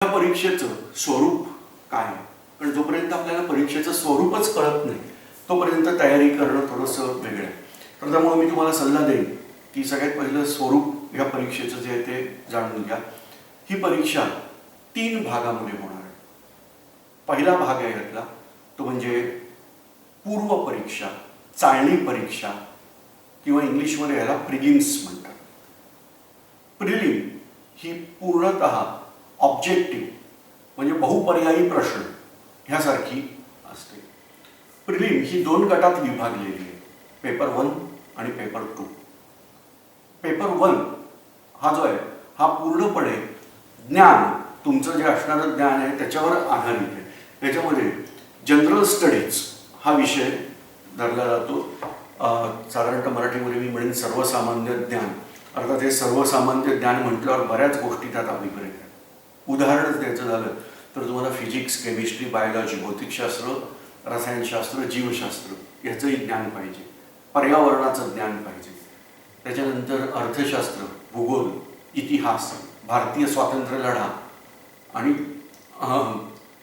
या परीक्षेचं स्वरूप काय? पण जोपर्यंत आपल्याला परीक्षेचं स्वरूपच कळत नाही तोपर्यंत तयारी करणं थोडंसं वेगळं आहे. तर त्यामुळे मी तुम्हाला सल्ला देईन की सगळ्यात पहिलं स्वरूप या परीक्षेचं जे आहे ते जाणून घ्या. ही परीक्षा 3 भागामध्ये होणार आहे. पहिला भाग आहे यातला तो म्हणजे पूर्व परीक्षा, चाळणी परीक्षा किंवा इंग्लिशमध्ये याला प्रिलिम्स म्हणतात. प्रिलिम ही पूर्णतः ऑब्जेक्टिव्ह म्हणजे बहुपर्यायी प्रश्न ह्यासारखी असते. प्रिलिम ही 2 गटात विभागलेली आहे, पेपर 1 आणि पेपर 2. पेपर 1 हा जो आहे हा पूर्णपणे ज्ञान, तुमचं जे असणारं ज्ञान आहे त्याच्यावर आधारित आहे. त्याच्यामध्ये जनरल स्टडीज हा विषय धरला जातो. साधारणतः मराठीमध्ये मी म्हणेन सर्वसामान्य ज्ञान. अर्थात हे सर्वसामान्य ज्ञान म्हटल्यावर बऱ्याच गोष्टी त्यात अभिप्रेत आहेत. उदाहरणच द्यायचं झालं तर तुम्हाला फिजिक्स, केमिस्ट्री, बायोलॉजी, भौतिकशास्त्र, रसायनशास्त्र, जीवशास्त्र याचंही ज्ञान पाहिजे, पर्यावरणाचं ज्ञान पाहिजे. त्याच्यानंतर अर्थशास्त्र, भूगोल, इतिहास, भारतीय स्वातंत्र्य लढा आणि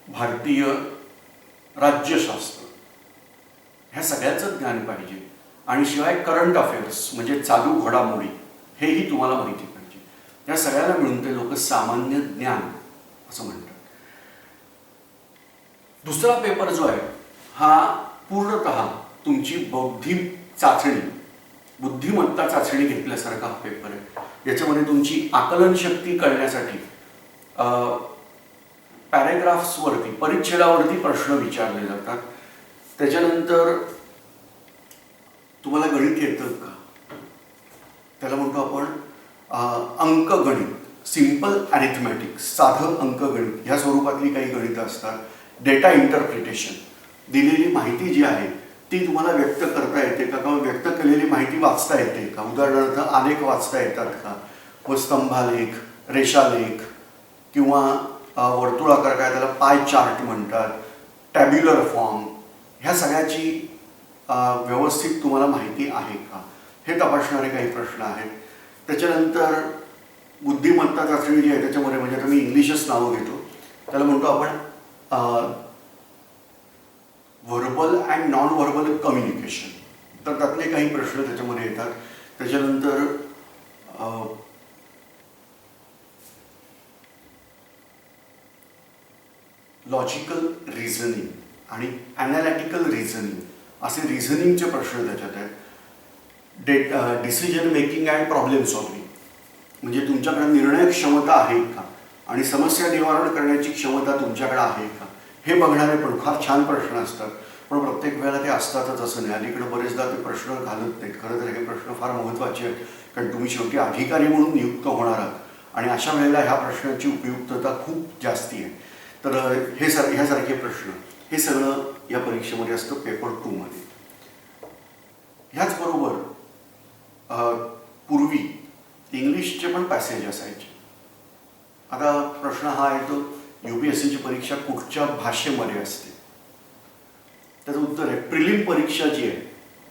भारतीय राज्यशास्त्र ह्या सगळ्याचं ज्ञान पाहिजे. आणि शिवाय करंट अफेअर्स म्हणजे चालू घडामोडी हेही तुम्हाला माहिती पाहिजे. या सगळ्याला मिळून ते लोक सामान्य ज्ञान असं म्हणतात. दुसरा पेपर जो आहे हा पूर्णतः तुमची बौद्धिक चाचणी, बुद्धिमत्ता चाचणी घेतल्यासारखा हा पेपर आहे. याच्यामध्ये तुमची आकलन शक्ती कळण्यासाठी पॅरेग्राफ्सवरती, परिच्छेदावरती प्रश्न विचारले जातात. त्याच्यानंतर तुम्हाला गणित येतं का? त्याला म्हणतो आपण अंकगणित, सिंपल अरिथमॅटिक्स, साधं अंकगणित ह्या स्वरूपातली काही गणितं असतात. डेटा इंटरप्रिटेशन, दिलेली माहिती जी आहे ती तुम्हाला व्यक्त करता येते का, किंवा व्यक्त केलेली माहिती वाचता येते का? उदाहरणार्थ आलेख वाचता येतात का, व स्तंभालेख, रेषालेख किंवा वर्तुळाकार, काय त्याला पाय चार्ट म्हणतात, टॅब्युलर फॉर्म, ह्या सगळ्याची व्यवस्थित तुम्हाला माहिती आहे का हे तपासणारे काही प्रश्न आहेत. त्याच्यानंतर बुद्धिमत्ता चाचणी जी आहे त्याच्यामध्ये, म्हणजे आता मी इंग्लिशच नावं घेतो, त्याला म्हणतो आपण verbal and non verbal communication. तर त्यातले काही प्रश्न त्याच्यामध्ये येतात. त्याच्यानंतर लॉजिकल रिझनिंग आणि ॲनालिटिकल रिझनिंग असे रिझनिंगचे प्रश्न त्याच्यात आहेत. Decision making and problem solving म्हणजे तुमच्याकडे निर्णय क्षमता आहे का आणि समस्या निवारण करण्याची क्षमता तुमच्याकडे आहे का हे बघणारे पण फार छान प्रश्न असतात. पण प्रत्येक वेळेला ते असतातच असं नाही. अलीकडे बरेचदा ते प्रश्न घालत नाहीत. खरं तर हे प्रश्न फार महत्त्वाचे आहेत, कारण तुम्ही शेवटी अधिकारी म्हणून नियुक्त होणार आहात आणि अशा वेळेला ह्या प्रश्नाची उपयुक्तता खूप जास्ती आहे. तर ह्यासारखे प्रश्न हे सगळं या परीक्षेमध्ये असतं पेपर 2 मध्ये. ह्याचबरोबर पूर्वी इंग्लिशचे पण पॅसेज असायचे. आता प्रश्न हा आहे तो UPSCची परीक्षा कुठच्या भाषेमध्ये असते? त्याचं उत्तर आहे प्रिलिम परीक्षा जी आहे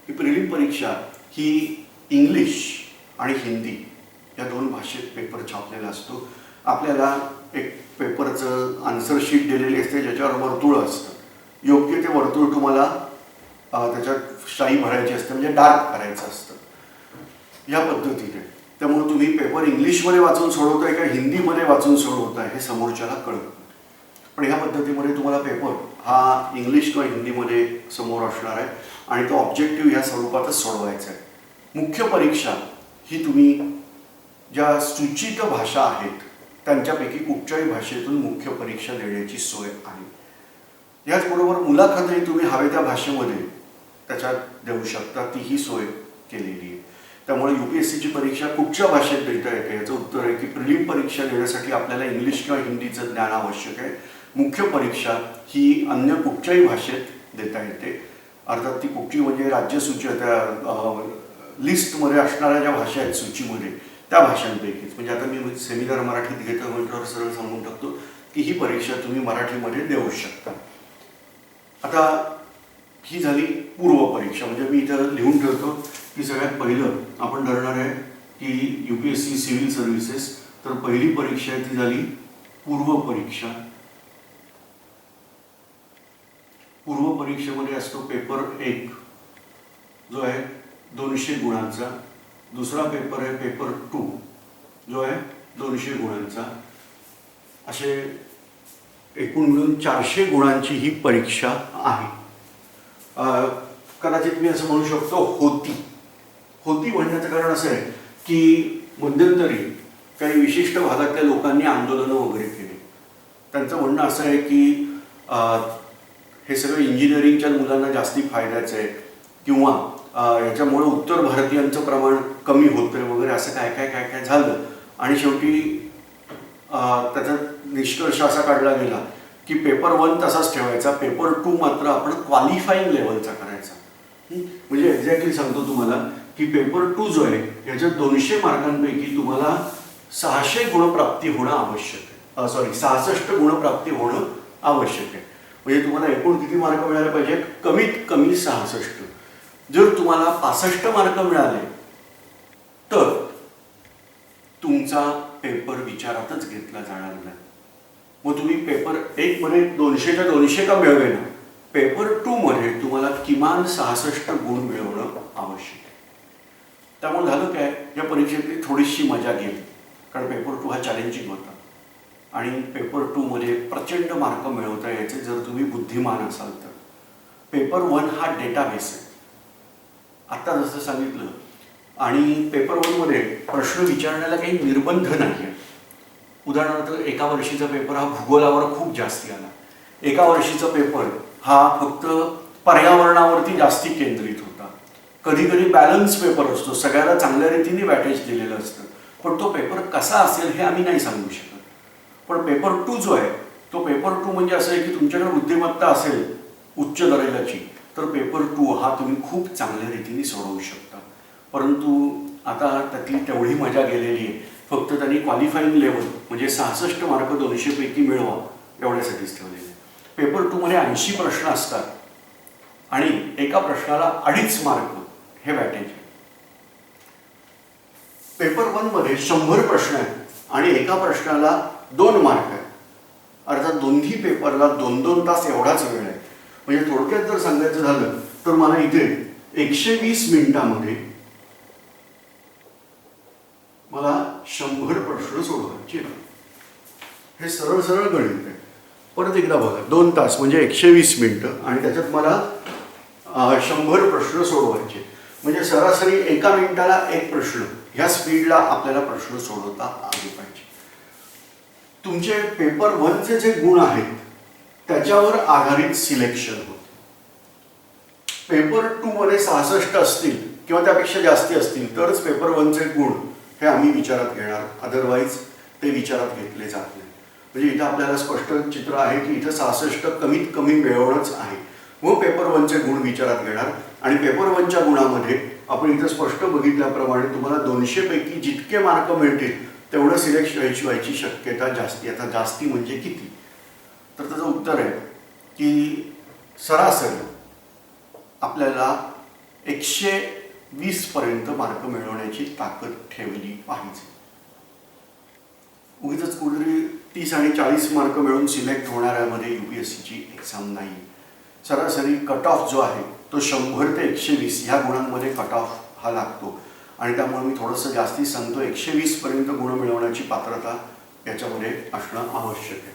ही प्रिलिम परीक्षा ही इंग्लिश आणि हिंदी या 2 भाषेत पेपर छापलेला असतो. आपल्याला एक पेपरचं आन्सर शीट दिलेली असते ज्याच्यावर वर्तुळ असतं. योग्य ते वर्तुळ तुम्हाला त्याच्यात शाई भरायची असते, म्हणजे डार्क करायचं असतं या पद्धतीने. त्यामुळे तुम्ही पेपर इंग्लिशमध्ये वाचून सोडवताय का हिंदीमध्ये वाचून सोडवताय हे समोरच्याला कळतं. पण ह्या पद्धतीमध्ये तुम्हाला पेपर हा इंग्लिश किंवा हिंदीमध्ये समोर असणार आहे आणि तो ऑब्जेक्टिव्ह ह्या स्वरूपातच सोडवायचा आहे. मुख्य परीक्षा ही तुम्ही ज्या सूचित भाषा आहेत त्यांच्यापैकी कुठच्याही भाषेतून मुख्य परीक्षा देण्याची सोय आहे. याचबरोबर मुलाखतही तुम्ही हवे त्या भाषेमध्ये त्याच्यात देऊ शकता, तीही सोय केलेली आहे. त्यामुळे UPSCची परीक्षा कुठच्या भाषेत देता येते याचं उत्तर आहे की प्रिलिम परीक्षा देण्यासाठी आपल्याला इंग्लिश किंवा हिंदीचं ज्ञान आवश्यक आहे. मुख्य परीक्षा ही अन्य कुठच्याही भाषेत देता येते. अर्थात ती कुठची म्हणजे राज्यसूची, त्या लिस्टमध्ये असणाऱ्या ज्या भाषा आहेत सूचीमध्ये त्या भाषांपैकीच. म्हणजे आता मी सेमिनार मराठीत घेतो म्हटल्यावर सरळ सांगून टाकतो की ही परीक्षा तुम्ही मराठीमध्ये देऊ शकता. आता ही झाली पूर्व परीक्षा. म्हणजे मी इथं लिहून ठेवतो की सगळ्यात पहिलं आपण धरणार आहे की UPSC सिव्हिल सर्व्हिसेस. तर पहिली परीक्षा ती झाली पूर्व परीक्षा. पूर्व परीक्षेमध्ये असतो पेपर 1 जो आहे 200 गुणांचा. दुसरा पेपर आहे पेपर 2 जो आहे 200 गुणांचा. असे एकूण मिळून 400 गुणांची ही परीक्षा आहे. कदाचित मी असं म्हणू शकतो होती म्हणण्याचं कारण असं आहे की मध्यंतरी काही विशिष्ट भागातल्या लोकांनी आंदोलनं वगैरे केली. त्यांचं म्हणणं असं आहे की हे सगळं इंजिनिअरिंगच्या मुलांना जास्ती फायद्याचं आहे किंवा याच्यामुळे उत्तर भारतीयांचं प्रमाण कमी होतं वगैरे असं काय झालं. आणि शेवटी त्याचा निष्कर्ष असा काढला गेला की पेपर 1 तसाच ठेवायचा, पेपर 2 मात्र आपण क्वालिफाईंग लेवलचा करायचा. म्हणजे एक्झॅक्टली सांगतो तुम्हाला की पेपर 2 जो आहे याच्यात 200 मार्कांपैकी तुम्हाला 600 गुणप्राप्ती होणं आवश्यक आहे. 66 गुणप्राप्ती होणं आवश्यक आहे. म्हणजे तुम्हाला एकूण किती मार्क मिळाले पाहिजे? कमीत कमी 66. जर तुम्हाला 65 मार्क मिळाले तर तुमचा पेपर विचारातच घेतला जाणार नाही. मग तुम्ही पेपर 1 मध्ये 200च्या 200 का मिळवेना, पेपर 2 मध्ये तुम्हाला किमान 66 गुण मिळवणं आवश्यक आहे. त्यामुळे झालं काय, या परीक्षेतली थोडीशी मजा गेली कारण पेपर 2 हा चॅलेंजिंग होता आणि पेपर 2 मध्ये प्रचंड मार्क मिळवता यायचे जर तुम्ही बुद्धिमान असाल तर. पेपर 1 हा डेटाबेस आहे आत्ता जसं सांगितलं. आणि पेपर 1 मध्ये प्रश्न विचारण्याला काही निर्बंध नाही आहे. उदाहरणार्थ एका वर्षीचा पेपर हा भूगोलावर खूप जास्ती आला, एका वर्षीचा पेपर हा फक्त पर्यावरणावरती जास्ती केंद्रित होता. कधी कधी बॅलन्स पेपर असतो, सगळ्याला चांगल्या रीतीने वॅटेज दिलेलं असतं, पण तो पेपर कसा असेल हे आम्ही नाही सांगू शकत. पण पेपर 2 जो आहे तो पेपर 2 म्हणजे असं आहे की तुमच्याकडे बुद्धिमत्ता असेल उच्च दर्जाची तर पेपर 2 हा तुम्ही खूप चांगल्या रीतीने सोडवू शकता. परंतु आता त्यातली तेवढी मजा गेलेली आहे. फक्त त्यांनी क्वालिफाईंग लेवल म्हणजे 66 मार्क 200 पैकी मिळवा एवढ्यासाठीच ठेवलेले. पेपर 2 मध्ये 80 प्रश्न असतात आणि एका प्रश्नाला 2.5 मार्क हे वॅटेज आहे. पेपर 1 मध्ये 100 प्रश्न आहेत आणि एका प्रश्नाला 2 मार्क आहे. अर्थात दोन्ही पेपरला 2-2 तास एवढाच वेळ आहे. म्हणजे थोडक्यात जर सांगायचं झालं तर मला इथे 120 मिनिटांमध्ये मला 100 प्रश्न सोडवायचे. हे सरळ सरळ गणित आहे. परत एकदा बघा, 2 तास म्हणजे 120 मिनिटं आणि त्याच्यात मला 100 प्रश्न सोडवायचे. म्हणजे सरासरी एका मिनिटाला 1 प्रश्न, ह्या स्पीडला आपल्याला प्रश्न सोडवता आले पाहिजे. तुमचे पेपर 1चे जे गुण आहेत त्याच्यावर आधारित सिलेक्शन होतं. पेपर 2 मध्ये 66 असतील किंवा त्यापेक्षा जास्ती असतील तरच पेपर 1चे गुण हे आम्ही विचारात घेणार, अदरवाईज ते विचारात घेतले जात नाही. म्हणजे इथं आपल्याला स्पष्ट चित्र आहे की इथं 66 कमीत कमी मिळवणंच आहे. व पेपर 1चे गुण विचारात घेणार आणि पेपर 1च्या गुणामध्ये आपण इथं स्पष्ट बघितल्याप्रमाणे तुम्हाला 200 पैकी जितके मार्क मिळतील तेवढं सिलेक्ट व्हायची शक्यता जास्ती. आता जास्ती म्हणजे किती, तर त्याचं उत्तर आहे की सरासरी आपल्याला 120 पर्यंत मार्क मिळवण्याची ताकद ठेवली पाहिजे. उगीच कुठेतरी 30 आणि 40 मार्क मिळवून सिलेक्ट होणाऱ्यामध्ये UPSCची एक्झाम नाही. सरासरी कट ऑफ जो आहे तो 100 ते 120 ह्या गुणांमध्ये कट ऑफ हा लागतो आणि त्यामुळे मी थोडंसं जास्ती सांगतो. 120 पर्यंत गुण मिळवण्याची पात्रता याच्यामध्ये असणं आवश्यक आहे.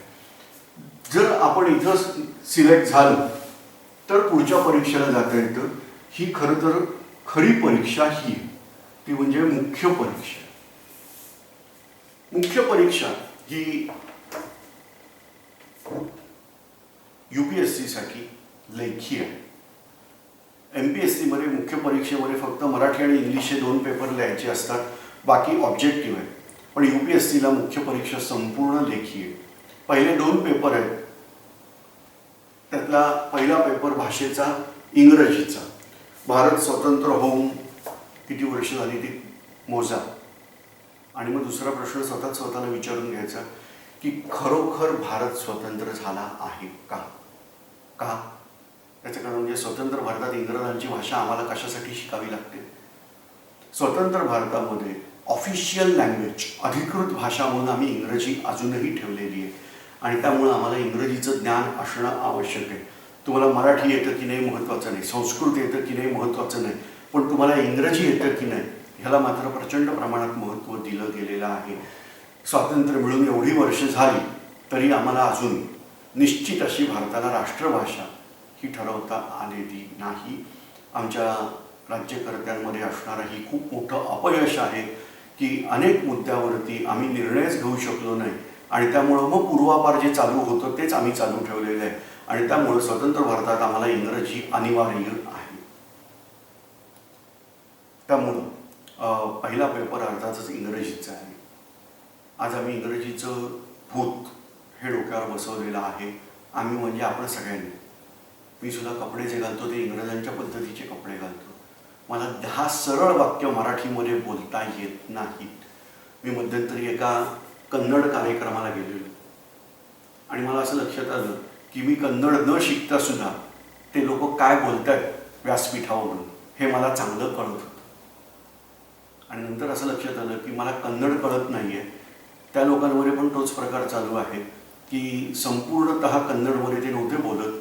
जर आपण इथं सिलेक्ट झालं तर पुढच्या परीक्षेला जाता येतं. ही खरं तर खरी परीक्षा ही ती म्हणजे मुख्य परीक्षा. मुख्य परीक्षा ही UPSC साठी लेखी आहे. MPSC मध्ये मुख्य परीक्षेमध्ये फक्त मराठी आणि इंग्लिश हे 2 पेपर लिहायचे असतात, बाकी ऑब्जेक्टिव्ह आहे. पण UPSC ला मुख्य परीक्षा संपूर्ण लेखी आहे. पहिले 2 पेपर आहेत, त्यातला पहिला पेपर भाषेचा इंग्रजीचा. भारत स्वतंत्र होऊन किती वर्ष झाली ती मोजा. आणि मग दुसरा प्रश्न स्वतःला विचारून घ्यायचा की खरोखर भारत स्वतंत्र झाला आहे का? त्याचं कारण म्हणजे स्वतंत्र भारतात इंग्रजांची भाषा आम्हाला कशासाठी शिकावी लागते? स्वतंत्र भारतामध्ये ऑफिशियल लँग्वेज, अधिकृत भाषा म्हणून आम्ही इंग्रजी अजूनही ठेवलेली आहे. आणि त्यामुळं आम्हाला इंग्रजीचं ज्ञान असणं आवश्यक आहे. तुम्हाला मराठी येतं की नाही महत्त्वाचं नाही, संस्कृत येतं की नाही महत्त्वाचं नाही, पण तुम्हाला इंग्रजी येतं की नाही ह्याला मात्र प्रचंड प्रमाणात महत्त्व दिलं गेलेलं आहे. स्वातंत्र्य मिळून एवढी वर्ष झाली तरी आम्हाला अजून निश्चित अशी भारताला राष्ट्रभाषा ही ठरवता आलेली नाही. आमच्या राज्यकर्त्यांमध्ये असणारं ही खूप मोठं अपयश आहे की अनेक मुद्द्यावरती आम्ही निर्णयच घेऊ शकलो नाही. आणि त्यामुळं मग पूर्वापार जे चालू होतं तेच आम्ही चालू ठेवलेलं आहे. आणि त्यामुळं स्वतंत्र भारतात आम्हाला इंग्रजी अनिवार्य आहे. त्यामुळं पहिला पेपर अर्थातच इंग्रजीचा आहे. आज आम्ही इंग्रजीचं भूत हे डोक्यावर बसवलेलं आहे. आम्ही म्हणजे आपण सगळ्यांनी. मी सुद्धा कपडे जे घालतो ते इंग्रजांच्या पद्धतीचे कपडे घालतो. मला 10 सरळ वाक्य मराठीमध्ये बोलता येत नाहीत. मी मध्यंतरी एका कन्नड कार्यक्रमाला गेलेलो आणि मला असं लक्षात आलं की मी कन्नड न शिकता सुद्धा ते लोक काय बोलतात व्यासपीठावरून हे मला चांगलं कळत होतं. आणि नंतर असं लक्षात आलं की मला कन्नड कळत नाही आहे. त्या लोकांमध्ये पण तोच प्रकार चालू आहे की संपूर्णतः कन्नडमध्ये ते नव्हते बोलत,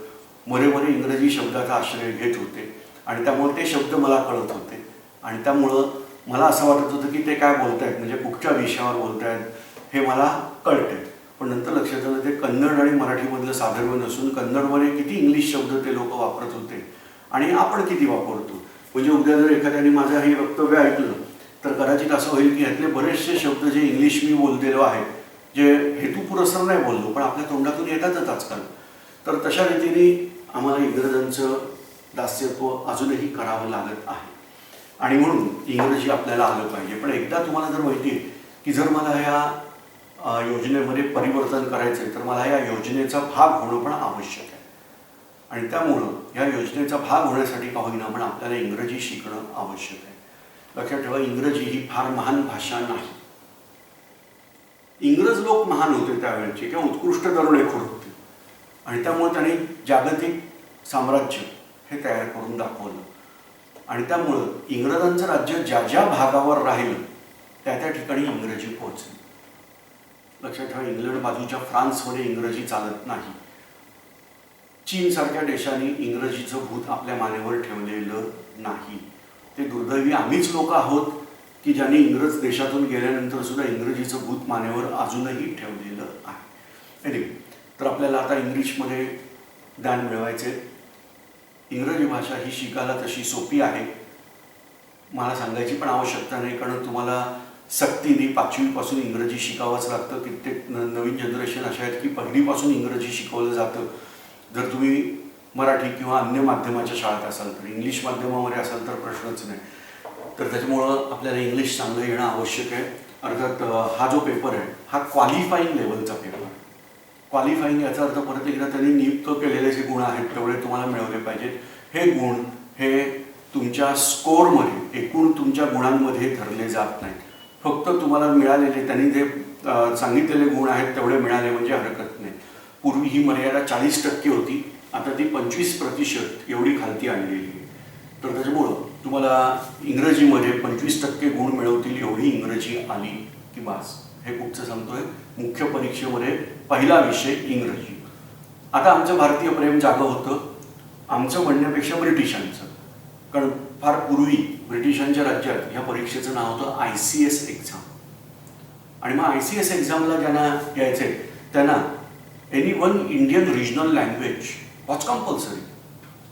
मरेमरे इंग्रजी शब्दाचा आश्रय घेत होते आणि त्यामुळे ते शब्द मला कळत होते. आणि त्यामुळं मला असं वाटत होतं की ते काय बोलत आहेत म्हणजे कुठच्या विषयावर बोलत आहेत हे मला कळते. पण नंतर लक्षात आलं ते कन्नड आणि मराठीमधलं साधर्म्य नसून कन्नडमध्ये किती इंग्लिश शब्द ते लोक वापरत होते आणि आपण किती वापरतो. म्हणजे उद्या जर एखाद्याने माझं हे वक्तव्य ऐकलं तर कदाचित असं होईल की यातले बरेचसे शब्द जे इंग्लिश मी बोललेलो आहे, जे हेतुपुरस्सर नाही बोललो पण आपल्या तोंडातून येतातच आजकाल, तर तशा रीतीने आम्हाला इंग्रजांचं दास्यत्व अजूनही करावं लागत आहे. आणि म्हणून इंग्रजी आपल्याला आलं पाहिजे. पण एकदा तुम्हाला जर माहिती आहे की जर मला ह्या योजनेमध्ये परिवर्तन करायचं आहे तर मला या योजनेचा भाग होणं पण आवश्यक आहे. आणि त्यामुळं ह्या योजनेचा भाग होण्यासाठी का होईना पण आपल्याला इंग्रजी शिकणं आवश्यक आहे. लक्षात ठेवा, इंग्रजी ही फार महान भाषा नाही. इंग्रज लोक महान होते त्यावेळेचे किंवा उत्कृष्ट दरोडेखोर होते आणि त्यामुळे त्यांनी जागतिक साम्राज्य हे तयार करून दाखवलं. आणि त्यामुळं इंग्रजांचं राज्य ज्या ज्या भागावर राहिलं त्या त्या ठिकाणी इंग्रजी पोहोचली. लक्षात ठेवा, इंग्लंड बाजूच्या फ्रान्समध्ये इंग्रजी चालत नाही. चीनसारख्या देशांनी इंग्रजीचं भूत आपल्या मानेवर ठेवलेलं नाही. ते दुर्दैवी आम्हीच लोक आहोत की ज्यांनी इंग्रज देशातून गेल्यानंतर सुद्धा इंग्रजीचं भूत मानेवर अजूनही ठेवलेलं आहे. एनिवे, तर आपल्याला आता इंग्लिशमध्ये ज्ञान मिळवायचे. इंग्रजी भाषा ही शिकायला तशी सोपी आहे, मला सांगायची पण आवश्यकता नाही, कारण तुम्हाला सक्तीने 5वीपासून इंग्रजी शिकावंच लागतं. कित्येक नवीन जनरेशन अशा आहेत की 1लीपासून इंग्रजी शिकवलं जातं. जर तुम्ही मराठी किंवा अन्य माध्यमाच्या शाळेत असाल तर, इंग्लिश माध्यमामध्ये असाल तर प्रश्नच नाही. तर त्याच्यामुळं आपल्याला इंग्लिश चांगलं येणं आवश्यक आहे. अर्थात हा जो पेपर आहे हा क्वालिफाईंग लेवलचा पेपर आहे. क्वालिफाईंग याचा अर्थ परत एकदा त्यांनी नियुक्त केलेले जे गुण आहेत तेवढे तुम्हाला मिळवले पाहिजेत. हे गुण हे तुमच्या स्कोअरमध्ये, एकूण तुमच्या गुणांमध्ये धरले जात नाहीत. फक्त तुम्हाला मिळालेले, त्यांनी जे सांगितलेले गुण आहेत तेवढे मिळाले म्हणजे हरकत नाही. पूर्वी ही मर्यादा 40% होती, आता ती 25% एवढी खालती आणलेली आहे. तर त्याच्यामुळं तुम्हाला इंग्रजीमध्ये 25% गुण मिळवतील एवढी इंग्रजी आली की बास. हे कुठचं सांगतोय, मुख्य परीक्षेमध्ये पहिला विषय इंग्रजी. आता आमचं भारतीय प्रेम जागं होतं, आमचं म्हणण्यापेक्षा ब्रिटिशांचं. कारण फार पूर्वी ब्रिटिशांच्या राज्यात ह्या परीक्षेचं नाव होतं ICS एक्झाम. आणि मग ICS एक्झामला ज्यांना यायचे त्यांना any one Indian regional language was compulsory.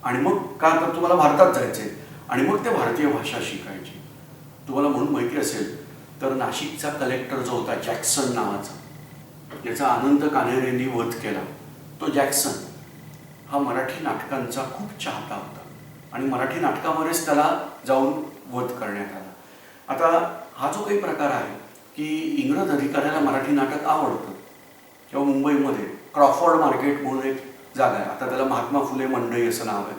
आणि मग का तर तुम्हाला भारतात जायचे आणि मग ते भारतीय भाषा शिकायची. तुम्हाला म्हणून माहिती असेल तर नाशिकचा कलेक्टर जो होता जॅक्सन नावाचा, याचा अनंत कान्हेरेंनी वध केला, तो जॅक्सन हा मराठी नाटकांचा खूप चाहता होता आणि मराठी नाटकामध्येच त्याला जाऊन वध करण्यात आला. आता हा जो काही प्रकार आहे की इंग्रज अधिकाऱ्याला मराठी नाटक आवडतं, किंवा मुंबईमध्ये क्रॉफर्ड मार्केट म्हणून एक जागा आहे, आता त्याला महात्मा फुले मंडई असं नाव आहे.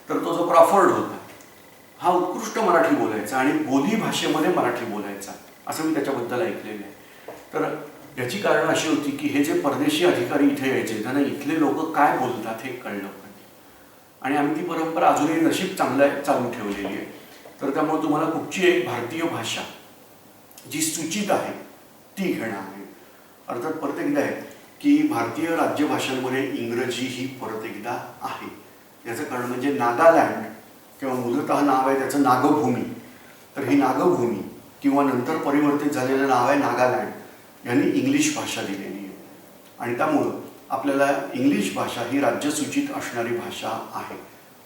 तर तो जो क्रॉफर्ड होता हा उत्कृष्ट मराठी बोलायचा आणि बोली भाषेमध्ये मराठी बोलायचा, असं मी त्याच्याबद्दल ऐकलेलं आहे. तर याची कारणं अशी होती की हे जे परदेशी अधिकारी इथे यायचे त्यांना इथले लोक काय बोलतात हे कळलं पाहिजे. आणि आम्ही ती परंपरा अजूनही नशीब चांगलं चालू ठेवलेली आहे. तर त्यामुळे तुम्हाला कुठची एक भारतीय भाषा जी सूचित आहे ती घेणं आहे. अर्थात परत एकदा आहे की भारतीय राज्यभाषांमध्ये इंग्रजी ही परत एकदा आहे. याचं कारण म्हणजे नागालँड किंवा मूलतः नाव आहे त्याचं नागभूमी, तर ही नागभूमी किंवा नंतर परिवर्तित झालेलं नाव आहे नागालँड यांनी इंग्लिश भाषा दिलेली आहे. आणि त्यामुळं आपल्याला इंग्लिश भाषा ही राज्यसूचित असणारी भाषा आहे.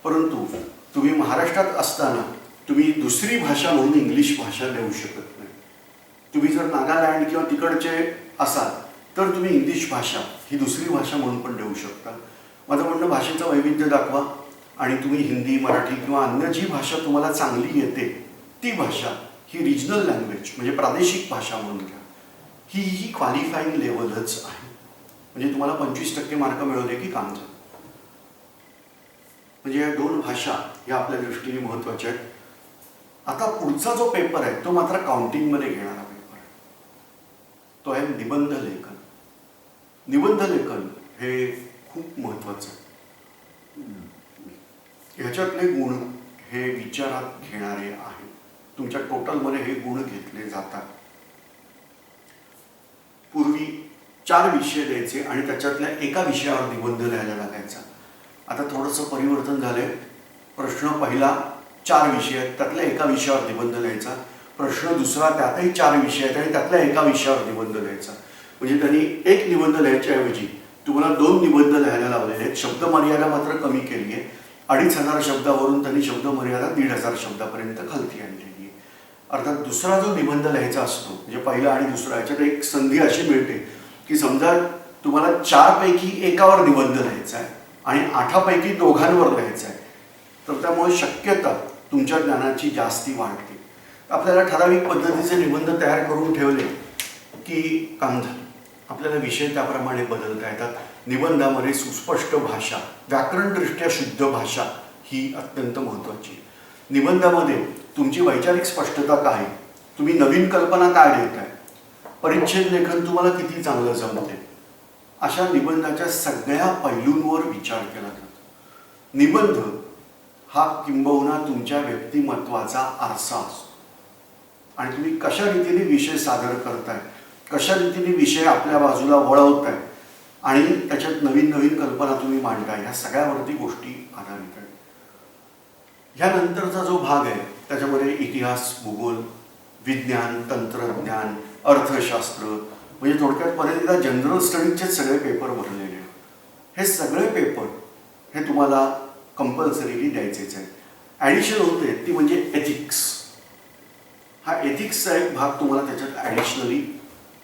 परंतु तुम्ही महाराष्ट्रात असताना तुम्ही दुसरी भाषा म्हणून इंग्लिश भाषा देऊ शकत नाही. तुम्ही जर नागालँड किंवा तिकडचे असाल तर तुम्ही इंग्लिश भाषा ही दुसरी भाषा म्हणून पण देऊ शकता. माझं म्हणणं भाषेचं वैविध्य दाखवा आणि तुम्ही हिंदी, मराठी किंवा अन्य जी भाषा तुम्हाला चांगली येते ती भाषा ही रिजनल लँग्वेज म्हणजे प्रादेशिक भाषा म्हणून घ्या. ही क्वालिफाईंग लेवलच आहे. म्हणजे तुम्हाला 25% मार्क मिळवले की काम झालं. म्हणजे या दोन भाषा ह्या आपल्या दृष्टीने महत्त्वाच्या आहेत. आता पुढचा जो पेपर आहे तो मात्र काउंटिंगमध्ये घेणारा पेपर आहे. तो आहे निबंध लेखन. निबंध लेखन हे खूप महत्त्वाचं आहे. ह्याच्यातले गुण हे विचारात घेणारे आहेत. तुमच्या टोटलमध्ये हे गुण घेतले जातात. पूर्वी 4 विषय द्यायचे आणि त्याच्यातल्या एका विषयावर निबंध लिहायला लागायचा. आता थोडंसं परिवर्तन झालंय. प्रश्न पहिला 4 विषय आहेत, त्यातल्या एका विषयावर निबंध लिहायचा. प्रश्न दुसरा त्यातही 4 विषय आहेत आणि त्यातल्या एका विषयावर निबंध लिहायचा. म्हणजे त्यांनी एक निबंध लिहायच्या ऐवजी तुम्हाला 2 निबंध लिहायला लावलेले आहेत. शब्द मर्यादा मात्र कमी केली आहे. 2500 शब्दावरून त्यांनी शब्द मर्यादा 1500 शब्दापर्यंत खालती आणलेली आहे. अर्थात दुसरा जो निबंध लिहायचा असतो म्हणजे पहिला आणि दुसरा याच्यात एक संधी अशी मिळते की समजा तुम्हाला 4 पैकी एकावर निबंध लिहायचा आहे आणि 8 पैकी दोघांवर लिहायचा आहे, तर त्यामुळे शक्यता तुमच्या ज्ञानाची जास्ती वाढते. आपल्याला ठराविक पद्धतीचे निबंध तयार करून ठेवले की काम झालं. आपल्याला विषय त्याप्रमाणे बदलता येतात. निबंधामध्ये सुस्पष्ट भाषा, व्याकरणदृष्ट्या शुद्ध भाषा ही अत्यंत महत्त्वाची आहे. निबंधामध्ये तुमची वैचारिक स्पष्टता काय, तुम्ही नवीन कल्पना काय देताय, परिच्छेद लेखन तुम्हाला किती चांगलं जमते, अशा निबंधाच्या सगळ्या पैलूंवर विचार केला जातो. निबंध हा किंबहुना तुमच्या व्यक्तिमत्वाचा आरसा असतो आणि तुम्ही कशा रीतीने विषय सादर करताय, कशा रीतीने विषय आपल्या बाजूला वळवताय आणि त्याच्यात नवीन नवीन कल्पना तुम्ही मांडताय, ह्या सगळ्यावरती गोष्टी आधारित आहेत. ह्यानंतरचा जो भाग आहे त्याच्यामध्ये इतिहास, भूगोल, विज्ञान, तंत्रज्ञान, अर्थशास्त्र म्हणजे थोडक्यात परत एकदा जनरल स्टडीजचे सगळे पेपर भरलेले आहेत. हे सगळे पेपर हे तुम्हाला कंपल्सरीली द्यायचेच आहे. ॲडिशन होते ती म्हणजे एथिक्स. हा एथिक्सचा एक भाग तुम्हाला त्याच्यात ॲडिशनली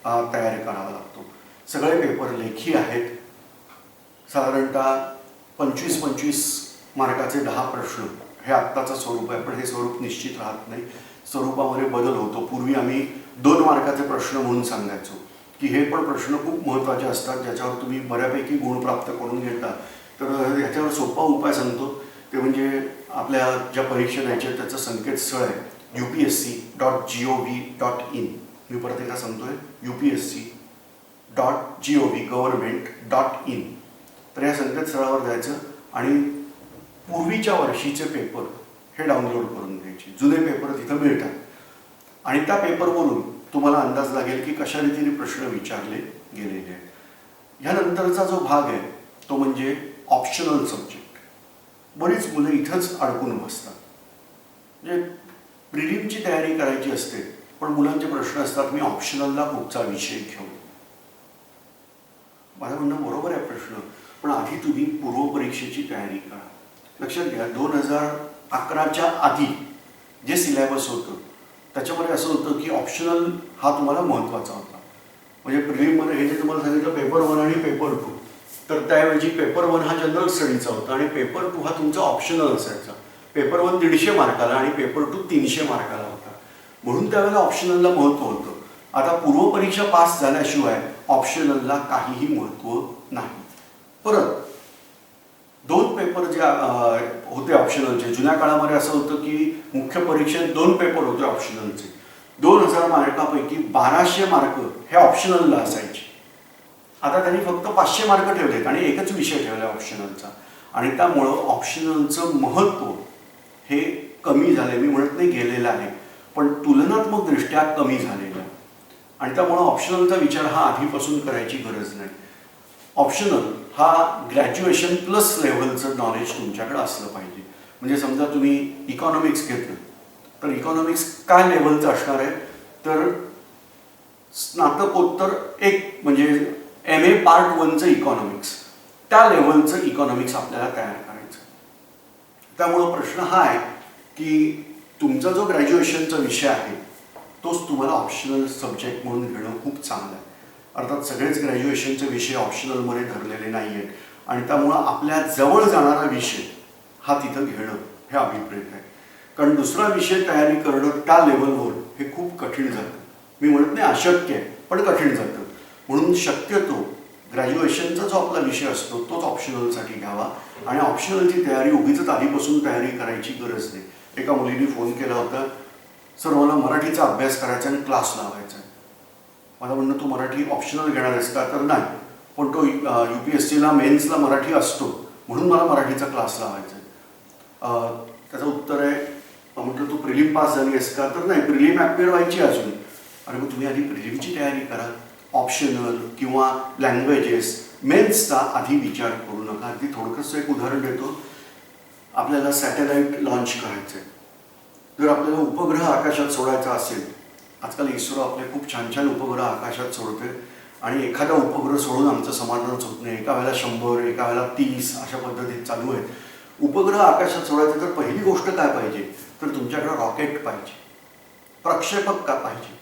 तयार करावा लागतो. सगळे पेपर लेखी आहेत. साधारणतः 25-25 मार्काचे 10 प्रश्न हे आत्ताचं स्वरूप आहे, पण हे स्वरूप निश्चित राहत नाही. स्वरूपामध्ये बदल होतो. पूर्वी आम्ही 2 मार्काचे प्रश्न म्हणून सांगायचो की हे पण प्रश्न खूप महत्त्वाचे असतात ज्याच्यावर तुम्ही बऱ्यापैकी गुण प्राप्त करून घेता. तर ह्याच्यावर सोपा उपाय सांगतो ते म्हणजे आपल्या ज्या परीक्षा द्यायच्या त्याचं संकेतस्थळ आहे upsc.gov.in. मी परत एकदा सांगतोय upsc.gov government.in. तर या संकेतस्थळावर जायचं आणि पूर्वीच्या वर्षीचे पेपर हे डाउनलोड करून घ्यायचे. जुने पेपर तिथं मिळतात आणि त्या पेपरवरून तुम्हाला अंदाज लागेल की कशा रीतीने प्रश्न विचारले गेलेले आहेत. ह्यानंतरचा जो भाग आहे तो म्हणजे ऑप्शनल सब्जेक्ट. बरीच मुलं इथंच अडकून बसतात. म्हणजे प्रिलिमची तयारी करायची असते पण मुलांचे प्रश्न असतात मी ऑप्शनलला कुठचा विषय घेऊ. माझं म्हणणं बरोबर आहे प्रश्न, पण आधी तुम्ही पूर्वपरीक्षेची तयारी करा. लक्षात घ्या 2011च्या आधी जे सिलेबस होतं त्याच्यामध्ये असं होतं की ऑप्शनल हा तुम्हाला महत्त्वाचा होता. म्हणजे प्रिलिममध्ये हे जे तुम्हाला सांगितलं पेपर 1 आणि पेपर 2, तर त्याऐवजी पेपर 1 हा जनरल स्टडीचा होता आणि पेपर 2 हा तुमचा ऑप्शनल असायचा. पेपर 1 150 मार्काला आणि पेपर 2 300 मार्काला होता. म्हणून त्यावेळेला ऑप्शनलला महत्त्व होतं. आता पूर्वपरीक्षा पास झाल्याशिवाय ऑप्शनलला काहीही महत्त्व नाही. परत 2 पेपर जे होते ऑप्शनलचे, जुन्या काळामध्ये असं होतं की मुख्य परीक्षेत 2 पेपर होते ऑप्शनलचे. 2000 मार्कापैकी 1200 मार्क हे ऑप्शनलला असायचे. आता त्यांनी फक्त 500 मार्क ठेवलेत आणि एकच विषय ठेवला ऑप्शनलचा आणि त्यामुळं ऑप्शनलचं महत्त्व हे कमी झालं. मी म्हणत नाही गेलेलं आहे, पण तुलनात्मक दृष्ट्या कमी झालेलं आहे. आणि त्यामुळं ऑप्शनलचा विचार हा आधीपासून करायची गरज नाही. ऑप्शनल हा ग्रॅज्युएशन प्लस लेव्हलचं नॉलेज तुमच्याकडे असलं पाहिजे. म्हणजे समजा तुम्ही इकॉनॉमिक्स घेतलं तर इकॉनॉमिक्स काय लेव्हलचं असणार आहे, तर स्नातकोत्तर एक म्हणजे MA पार्ट 1चं इकॉनॉमिक्स, त्या लेव्हलचं इकॉनॉमिक्स आपल्याला तयार करायचं. त्यामुळं प्रश्न हा आहे की तुमचा जो ग्रॅज्युएशनचा विषय आहे तोच तुम्हाला ऑप्शनल सब्जेक्ट म्हणून घेणं खूप चांगलं आहे. अर्थात सगळेच ग्रॅज्युएशनचे विषय ऑप्शनलमध्ये धरलेले नाही आहेत आणि त्यामुळं आपल्या जवळ जाणारा विषय हा तिथं घेणं हे अभिप्रेत आहे. कारण दुसरा विषय तयारी करणं त्या लेवलवर हे खूप कठीण जातं. मी म्हणत नाही अशक्य आहे, पण कठीण जातं. म्हणून शक्यतो ग्रॅज्युएशनचा जो आपला विषय असतो तोच ऑप्शनलसाठी घ्यावा आणि ऑप्शनलची तयारी उगीच आधीपासून तयारी करायची गरज नाही. एका मुलीने फोन केला होता, सर मला मराठीचा अभ्यास करायचा आणि क्लास लावायचा आहे. मला म्हणणं तू मराठी ऑप्शनल घेणार आहेस का, तर नाही, पण तो UPSCला मेन्सला मराठी असतो म्हणून मला मराठीचा क्लास लावायचा आहे. त्याचं उत्तर आहे, म्हटलं तू प्रिलिम पास झाली आहेस का, तर नाही, प्रिलिम ॲपियर व्हायची अजून. अरे मग तुम्ही आधी प्रिलिमची तयारी करा. ऑप्शनल किंवा लँग्वेजेस मेन्सचा आधी विचार करू नका. अगदी थोडकंसं एक उदाहरण देतो. आपल्याला सॅटेलाईट लॉन्च करायचं आहे. जर आपल्याला उपग्रह आकाशात सोडायचा असेल, आजकाल इस्रो आपले खूप छान छान उपग्रह आकाशात सोडते आणि एखादा उपग्रह सोडून आमचं समाधानच होत नाही. एका वेळेला 100, एका वेळेला 30 अशा पद्धतीत चालू आहेत. उपग्रह आकाशात सोडायचं तर पहिली गोष्ट काय पाहिजे, तर तुमच्याकडे रॉकेट पाहिजे, प्रक्षेपक का पाहिजे.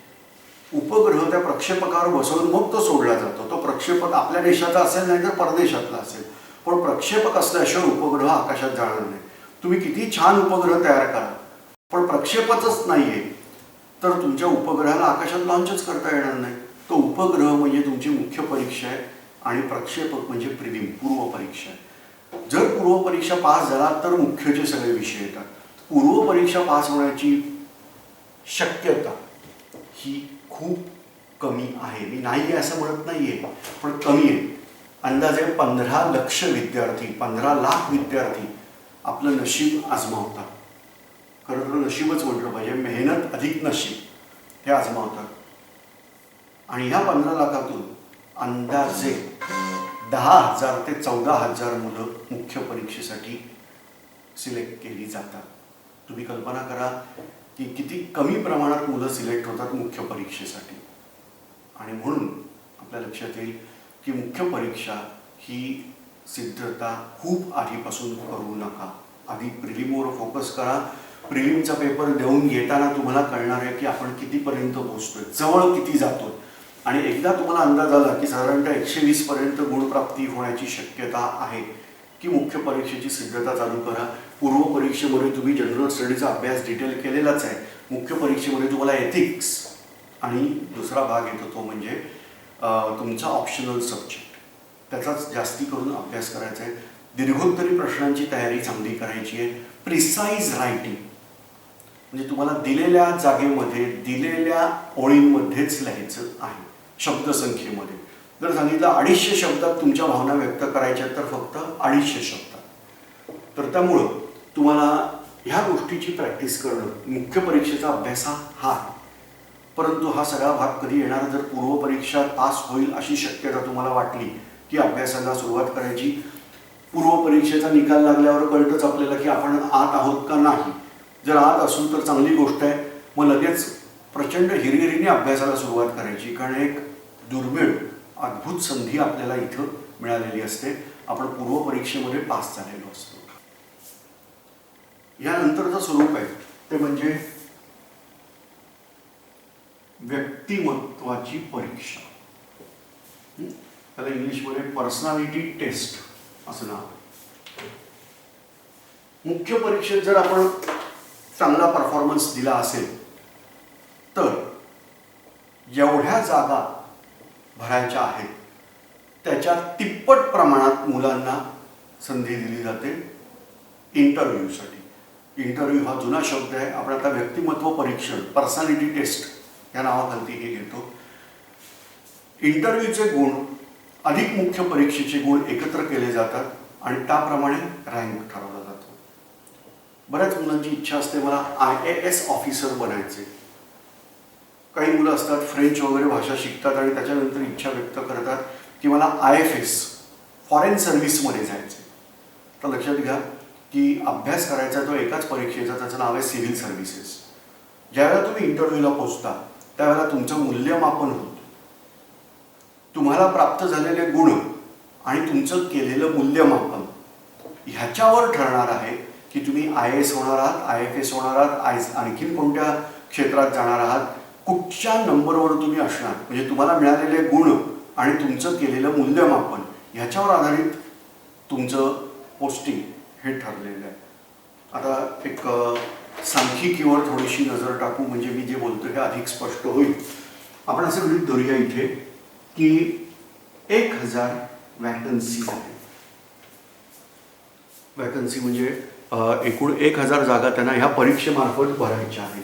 उपग्रह त्या प्रक्षेपकावर बसवून मग तो सोडला जातो. तो प्रक्षेपक आपल्या देशाचा असेल नाही तर परदेशातला असेल, पण प्रक्षेपक असल्याशिवाय उपग्रह आकाशात जाणार नाही. तुम्ही किती छान उपग्रह तयार करा, पण प्रक्षेपकच नाही आहे तर तुमच्या उपग्रहाला आकाशात लॉन्चच करता येणार नाही. तो उपग्रह म्हणजे तुमची मुख्य परीक्षा आहे आणि प्रक्षेपक म्हणजे प्रिलिम पूर्वपरीक्षा आहे. जर पूर्वपरीक्षा पास झाला तर मुख्यचे सगळे विषय येतात. पूर्वपरीक्षा पास होण्याची शक्यता ही खूप कमी आहे. मी नाही आहे असं म्हणत नाही आहे, पण कमी आहे. अंदाजे 15 लक्ष विद्यार्थी, 15 लाख विद्यार्थी आपलं नशीब आजमावतात. खरं तर नशीबच म्हटलं पाहिजे, मेहनत अधिक नशीब हे आजमावतात. आणि ह्या 15 लाखातून अंदाजे 10,000 ते 14,000 मुलं मुख्य परीक्षेसाठी सिलेक्ट केली जातात. तुम्ही कल्पना करा की किती कमी प्रमाणात मुलं सिलेक्ट होतात मुख्य परीक्षेसाठी. आणि म्हणून आपल्या लक्षात येईल की मुख्य परीक्षा ही सिद्धता खूप आधीपासून करू नका. आधी प्रिलिमवर फोकस करा. प्रिलिमचा पेपर देऊन घेताना तुम्हाला कळणार आहे की आपण कितीपर्यंत पोहोचतोय, जवळ किती जातोय. आणि एकदा तुम्हाला अंदाज आला की साधारणतः 120 पर्यंत गुणप्राप्ती होण्याची शक्यता आहे की मुख्य परीक्षेची सिद्धता चालू करा. पूर्वपरीक्षेमध्ये तुम्ही जनरल स्टडीचा अभ्यास डिटेल केलेलाच आहे. मुख्य परीक्षेमध्ये तुम्हाला एथिक्स आणि दुसरा भाग येतो तो म्हणजे तुमचा ऑप्शनल सब्जेक्ट, त्याचाच जास्ती करून अभ्यास करायचा आहे. दीर्घोत्तरी प्रश्नांची तयारी चांगली करायची आहे. प्रिसाईज रायटिंग म्हणजे तुम्हाला दिलेल्या जागेमध्ये दिलेल्या ओळींमध्येच लिहायचं आहे, शब्दसंख्येमध्ये. जर सांगितलं 250 शब्दात तुमच्या भावना व्यक्त करायच्या तर फक्त 250 शब्दात. तर त्यामुळं तुम्हाला ह्या गोष्टीची प्रॅक्टिस करणं मुख्य परीक्षेचा अभ्यास हा आहे. परंतु हा सगळा भाग कधी येणार, जर पूर्वपरीक्षा पास होईल अशी शक्यता तुम्हाला वाटली की अभ्यासाला सुरुवात करायची. पूर्वपरीक्षेचा निकाल लागल्यावर कळतंच आपल्याला की आपण आत आहोत का नाही. जर आत असू तर चांगली गोष्ट आहे, मग लगेच प्रचंड हिरिहिरीने अभ्यासाला सुरुवात करायची. कारण एक दुर्मिळ अद्भुत संधी आपल्याला इथं मिळालेली असते. आपण पूर्वपरीक्षेमध्ये पास झालेलो असतो. यानंतरचं स्वरूप आहे ते म्हणजे व्यक्तिमत्वाची परीक्षा. त्याला इंग्लिशमध्ये पर्सनॅलिटी टेस्ट असं नाव. मुख्य परीक्षेत जर आपण चांगला परफॉर्मन्स दिला असेल तर जेवढ्या जागा भरायच्या आहेत त्याच्या तिप्पट प्रमाणात मुलांना संधी दिली जाते इंटरव्ह्यूसाठी. इंटरव्ह्यू हा जुना शब्द आहे. आपण आता व्यक्तिमत्व परीक्षण, पर्सनॅलिटी टेस्ट या नावाखाली हे घेतो. इंटरव्ह्यूचे गुण अधिक मुख्य परीक्षेचे गुण एकत्र केले जातात आणि त्याप्रमाणे रँक ठरवला जातो. बऱ्याच मुलांची इच्छा असते मला IAS ऑफिसर बनायचे. काही मुलं असतात फ्रेंच वगैरे भाषा शिकतात आणि त्याच्यानंतर इच्छा व्यक्त करतात की मला IFS फॉरेन सर्व्हिसमध्ये जायचं. तर लक्षात घ्या की अभ्यास करायचा तो एकाच परीक्षेचा, त्याचं नाव आहे सिव्हिल सर्व्हिसेस. ज्यावेळेला तुम्ही इंटरव्ह्यूला पोचता त्यावेळेला तुमचं मूल्यमापन होतं. तुम्हाला प्राप्त झालेले गुण आणि तुमचं केलेलं मूल्यमापन ह्याच्यावर ठरणार आहे की तुम्ही IAS होणार आहात, IFS होणार आहात, आणखीन कोणत्या क्षेत्रात जाणार आहात, कुठच्या नंबरवर तुम्ही असणार. म्हणजे तुम्हाला मिळालेले गुण आणि तुमचं केलेलं मूल्यमापन ह्याच्यावर आधारित तुमचं पोस्टिंग हे ठरलेलं आहे. आता एक सांख्यिकीवर थोडीशी नजर टाकू म्हणजे मी जे बोलतो हे अधिक स्पष्ट होईल. आपण असं गृहीत धरूया इथे की 1000 वॅकन्सी आहे. वॅकन्सी म्हणजे एकूण 1000 जागा त्यांना ह्या परीक्षेमार्फत भरायच्या आहेत.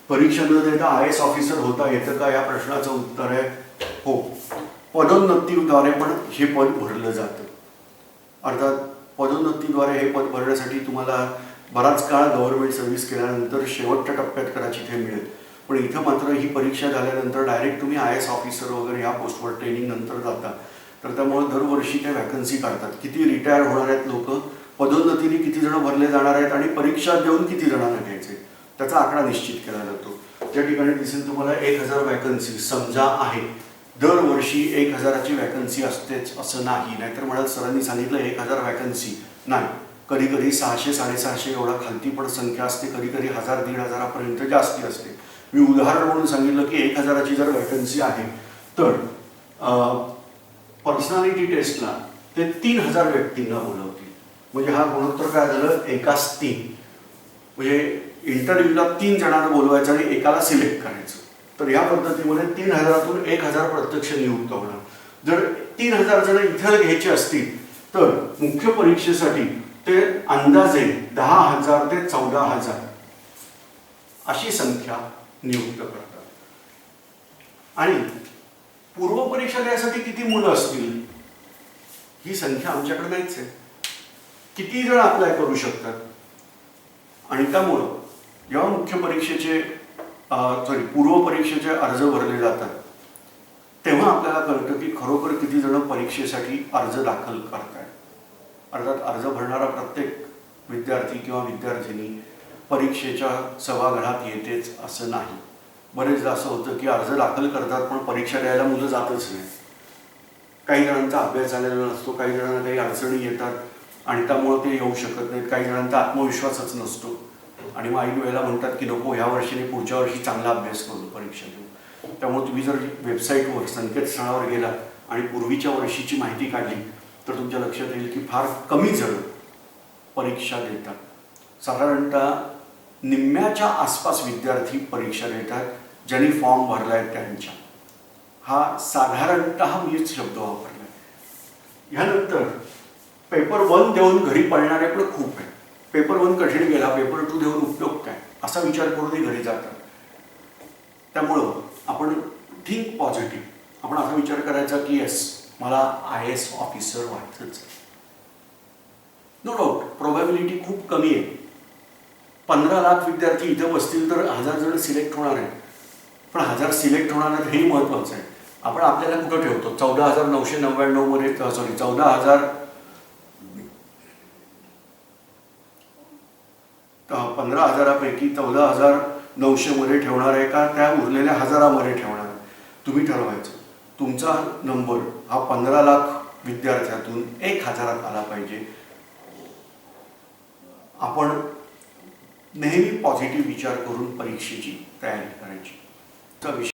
परीक्षा न देता IAS ऑफिसर होता येतं का या प्रश्नाचं उत्तर आहे हो. पदोन्नतीद्वारे पण हे पद भरलं जातं. अर्थात पदोन्नतीद्वारे हे पद भरण्यासाठी तुम्हाला बराच काळ गव्हर्नमेंट सर्व्हिस केल्यानंतर शेवटच्या टप्प्यात कदाचित हे मिळेल. पण इथं मात्र ही परीक्षा झाल्यानंतर डायरेक्ट तुम्ही IAS ऑफिसर वगैरे ह्या पोस्टवर ट्रेनिंग नंतर जाता. तर त्यामुळे दरवर्षी त्या वॅकन्सी काढतात. किती रिटायर होणार आहेत लोक, पदोन्नतीने किती जण भरले जाणार आहेत आणि परीक्षा देऊन किती जणांना घ्यायचे त्याचा आकडा निश्चित केला जातो. त्या ठिकाणी दिसेल तुम्हाला 1000 वॅकन्सी समजा आहे. दरवर्षी 1000ची वॅकन्सी असतेच असं नाही. नाहीतर म्हणाल सरांनी सांगितलं 1000 वॅकन्सी नाही. कधी कधी 600 650 एवढा खालती पण संख्या असते, कधी कधी 1000-1500 जास्ती असते. मी उदाहरण म्हणून सांगितलं की 1000ची जर वॅकन्सी आहे तर पर्सनॅलिटी टेस्टला ते 3000 व्यक्तींना बोलवतील. म्हणजे हा गुणोत्तर काय झालं, 1:3. म्हणजे इंटरव्ह्यूला 3 जणांना बोलवायचं आणि एकाला सिलेक्ट करायचं. तर या पद्धतीमध्ये 3000तून 1000 प्रत्यक्ष नियुक्त होणार. जर 3000 जण इथं घ्यायचे असतील तर मुख्य परीक्षेसाठी ते अंदाजे 10,000 ते 14,000 अशी संख्या नियुक्त करतात. आणि पूर्व परीक्षा द्यायसाठी किती मुलं असतील ही संख्या आमच्याकडे नाहीच आहे. किती जण अप्लाय करू शकतात. आणि त्यामुळं जेव्हा मुख्य परीक्षेचे पूर्व परीक्षेचे अर्ज भरले जातात तेव्हा आपल्याला कळतं की खरोखर किती जण परीक्षेसाठी अर्ज दाखल करतात. अर्थात अर्ज भरणारा प्रत्येक विद्यार्थी किंवा विद्यार्थिनी परीक्षेच्या सभागृहात येतेच असं नाही. बरेचदा असं होतं की अर्ज दाखल करतात पण परीक्षा द्यायला मुलं जातच नाही. काही जणांचा अभ्यास झालेला नसतो, काही जणांना काही अडचणी येतात आणि त्यामुळे ते येऊ शकत नाहीत. काही जणांचा आत्मविश्वासच नसतो आणि मग ऐन वेळेला म्हणतात की नको ह्या वर्षीने पुढच्या वर्षी चांगला अभ्यास करू परीक्षा देऊ. त्यामुळे तुम्ही जर वेबसाईटवर संकेतस्थळावर गेला आणि पूर्वीच्या वर्षीची माहिती काढली तर तुमच्या लक्षात येईल की फार कमी जण परीक्षा देतात. साधारणतः निम्म्याच्या आसपास विद्यार्थी परीक्षा देतात ज्यांनी फॉर्म भरला आहे त्यांच्या. हा साधारणतः मीच शब्द वापरला. ह्यानंतर पेपर 1 देऊन घरी पळणारे पण खूप आहे. पेपर 1 कठीण गेला, पेपर 2 देऊन उपयोग काय असा विचार करूनही घरी जातात. त्यामुळं आपण थिंक पॉझिटिव्ह. आपण असा विचार करायचा की येस मला IAS ऑफिसर व्हायचंच. नो डाऊट प्रोबॅबिलिटी खूप कमी आहे. 15 लाख विद्यार्थी इथं बसतील तर 1000 जण सिलेक्ट होणार आहे. पण 1000 सिलेक्ट होणार आहेत हेही महत्त्वाचं आहे. आपण आपल्याला कुठं ठेवतो 14,999 मध्ये 15,000पैकी 14,900 मध्ये ठेवणार आहे का त्या उरलेल्या 1000मध्ये ठेवणार आहे. तुम्ही ठरवायचं. तुमचा नंबर हा 15 लाख विद्यार्थ्यातून 1000 आला पाहिजे. आपण नेहमी पॉझिटिव्ह विचार करून परीक्षेची तयारी करायची.